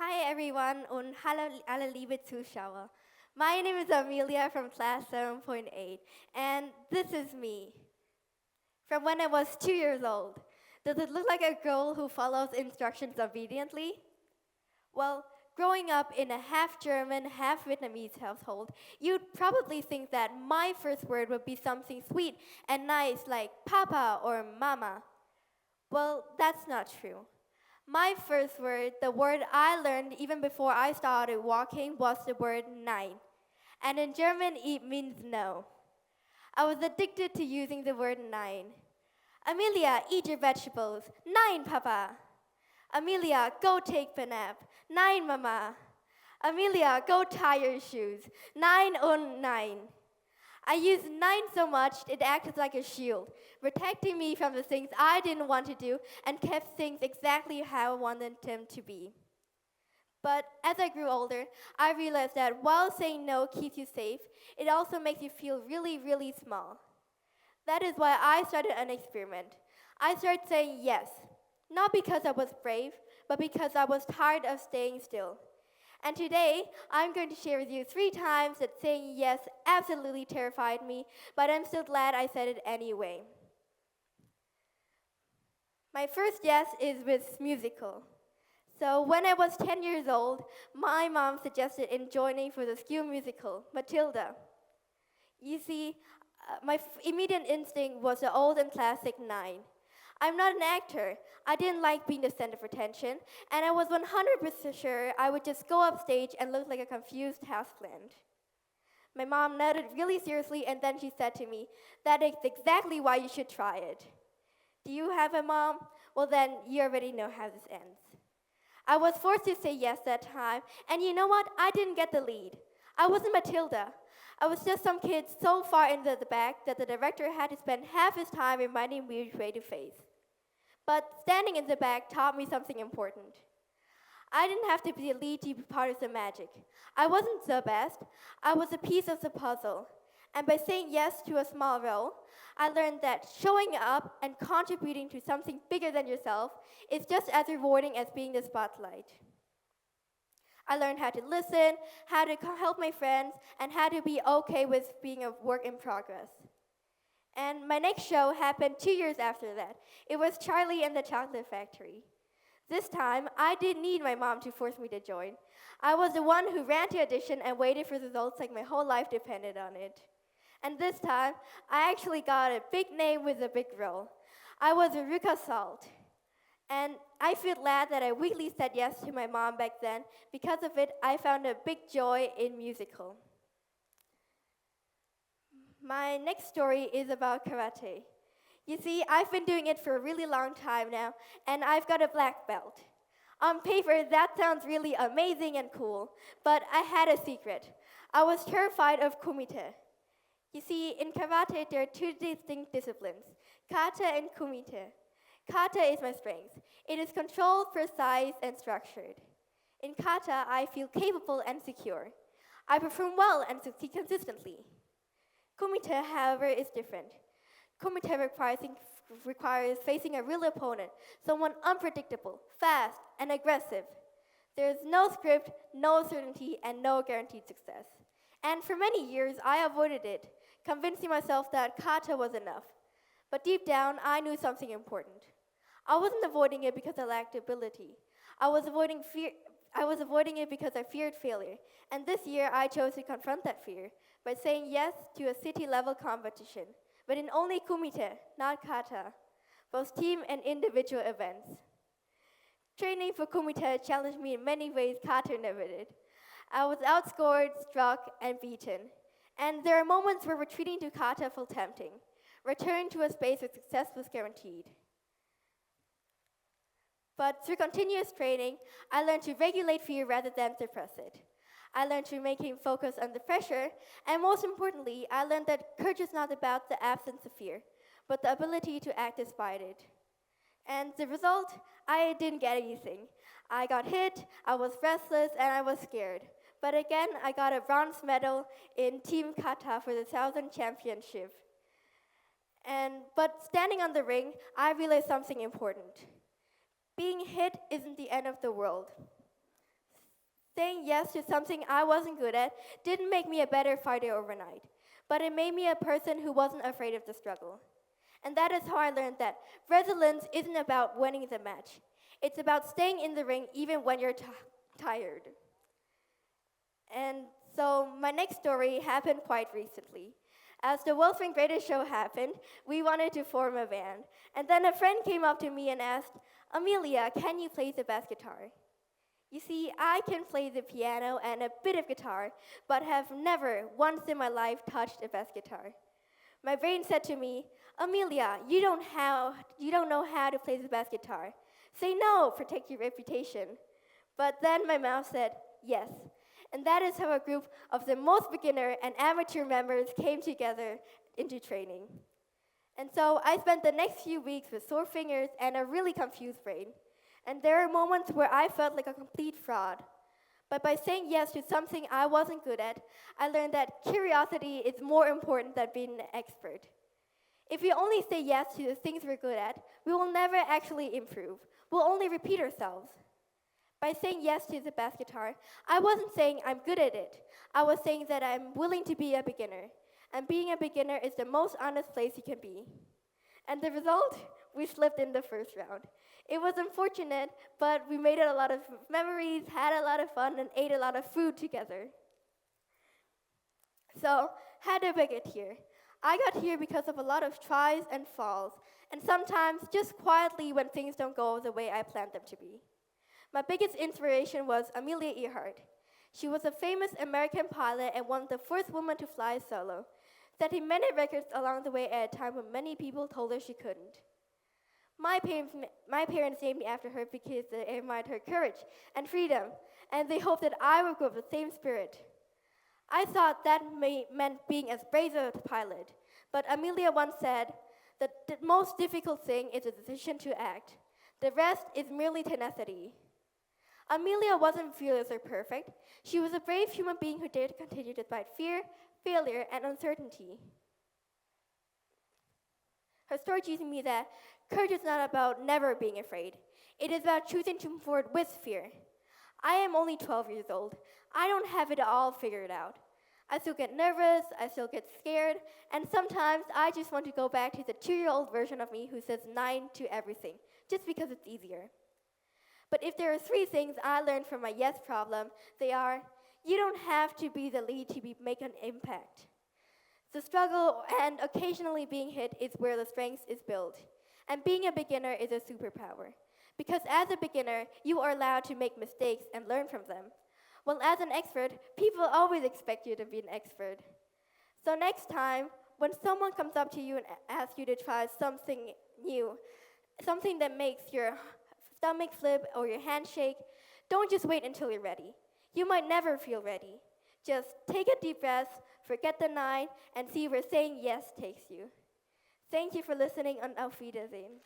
Hi everyone und hallo alle liebe Zuschauer. My name is Amelia from class 7.8 and this is me. From when I was 2 years old. Does it look like a girl who follows instructions obediently? Well, growing up in a half German, half Vietnamese household, you'd probably think that my first word would be something sweet and nice like papa or mama. Well, that's not true. My first word, the word I learned even before I started walking, was the word Nein. And in German, it means no. I was addicted to using the word Nein. Amelia, eat your vegetables. Nein, Papa. Amelia, go take a nap. Nein, Mama. Amelia, go tie your shoes. Nein und nein. I used Nein so much it acted like a shield, protecting me from the things I didn't want to do and kept things exactly how I wanted them to be. But as I grew older, I realized that while saying no keeps you safe, it also makes you feel really, really small. That is why I started an experiment. I started saying yes, not because I was brave, but because I was tired of staying still. And today, I'm going to share with you 3 times that saying yes absolutely terrified me, but I'm still glad I said it anyway. My first yes is with musical. So when I was 10 years old, my mom suggested in joining for the school musical, Matilda. You see, my immediate instinct was the old and classic Nine. I'm not an actor. I didn't like being the center of attention, and I was 100% sure I would just go up stage and look like a confused houseplant. My mom nodded really seriously, and then she said to me, "That is exactly why you should try it." Do you have a mom? Well, then you already know how this ends. I was forced to say yes that time, and you know what? I didn't get the lead. I wasn't Matilda. I was just some kid so far into the back that the director had to spend half his time reminding me which way to face. But standing in the back taught me something important. I didn't have to be the lead to be part of the magic. I wasn't the best. I was a piece of the puzzle. And by saying yes to a small role, I learned that showing up and contributing to something bigger than yourself is just as rewarding as being the spotlight. I learned how to listen, how to help my friends, and how to be okay with being a work in progress. And my next show happened 2 years after that. It was Charlie and the Chocolate Factory. This time, I didn't need my mom to force me to join. I was the one who ran to audition and waited for results like my whole life depended on it. And this time, I actually got a big name with a big role. I was Ruka Salt. And I feel glad that I weakly said yes to my mom back then. Because of it, I found a big joy in musical. My next story is about karate. You see, I've been doing it for a really long time now, and I've got a black belt. On paper, that sounds really amazing and cool, but I had a secret. I was terrified of kumite. You see, in karate, there are 2 distinct disciplines, kata and kumite. Kata is my strength. It is controlled, precise, and structured. In kata, I feel capable and secure. I perform well and succeed consistently. Kumite, however, is different. Kumite requires facing a real opponent, someone unpredictable, fast, and aggressive. There is no script, no certainty, and no guaranteed success. And for many years, I avoided it, convincing myself that kata was enough. But deep down, I knew something important. I wasn't avoiding it because I lacked ability. I was avoiding it because I feared failure. And this year, I chose to confront that fear by saying yes to a city-level competition, but in only kumite, not kata, both team and individual events. Training for kumite challenged me in many ways kata never did. I was outscored, struck, and beaten. And there are moments where retreating to kata felt tempting. Return to a space where success was guaranteed. But through continuous training, I learned to regulate fear rather than suppress it. I learned to maintain focus under pressure, and most importantly, I learned that courage is not about the absence of fear, but the ability to act despite it. And the result, I didn't get anything. I got hit, I was restless, and I was scared. But again, I got a bronze medal in Team Kata for the Southern Championship. But standing on the ring, I realized something important. Being hit isn't the end of the world. Saying yes to something I wasn't good at didn't make me a better fighter overnight, but it made me a person who wasn't afraid of the struggle. And that is how I learned that resilience isn't about winning the match. It's about staying in the ring even when you're tired. And so my next story happened quite recently. As the Wellspring Greatest Show happened, we wanted to form a band. And then a friend came up to me and asked, Amelia, can you play the bass guitar? You see, I can play the piano and a bit of guitar, but have never once in my life touched a bass guitar. My brain said to me, Amelia, you don't know how to play the bass guitar. Say no, protect your reputation. But then my mouth said, yes. And that is how a group of the most beginner and amateur members came together into training. And so I spent the next few weeks with sore fingers and a really confused brain. And there are moments where I felt like a complete fraud. But by saying yes to something I wasn't good at, I learned that curiosity is more important than being an expert. If we only say yes to the things we're good at, we will never actually improve. We'll only repeat ourselves. By saying yes to the bass guitar, I wasn't saying I'm good at it. I was saying that I'm willing to be a beginner. And being a beginner is the most honest place you can be. And the result? We slipped in the first round. It was unfortunate, but we made a lot of memories, had a lot of fun, and ate a lot of food together. So, how did I get here? I got here because of a lot of tries and falls, and sometimes just quietly when things don't go the way I planned them to be. My biggest inspiration was Amelia Earhart. She was a famous American pilot and one of the first women to fly solo, setting many records along the way at a time when many people told her she couldn't. My parents named me after her because they admired her courage and freedom, and they hoped that I would grow up with the same spirit. I thought that meant being as brave as a pilot, but Amelia once said that the most difficult thing is the decision to act. The rest is merely tenacity. Amelia wasn't fearless or perfect. She was a brave human being who dared to continue despite fear, failure, and uncertainty. Her story teaches me that courage is not about never being afraid. It is about choosing to move forward with fear. I am only 12 years old. I don't have it all figured out. I still get nervous, I still get scared, and sometimes I just want to go back to the 2-year-old version of me who says Nein to everything, just because it's easier. But if there are 3 things I learned from my yes problem, they are, you don't have to be the lead to make an impact. The struggle and occasionally being hit is where the strength is built. And being a beginner is a superpower. Because as a beginner, you are allowed to make mistakes and learn from them. While as an expert, people always expect you to be an expert. So next time, when someone comes up to you and asks you to try something new, something that makes your stomach flip or your hand shake, don't just wait until you're ready. You might never feel ready. Just take a deep breath, forget the Nein, and see where saying yes takes you. Thank you for listening, and auf Wiedersehen.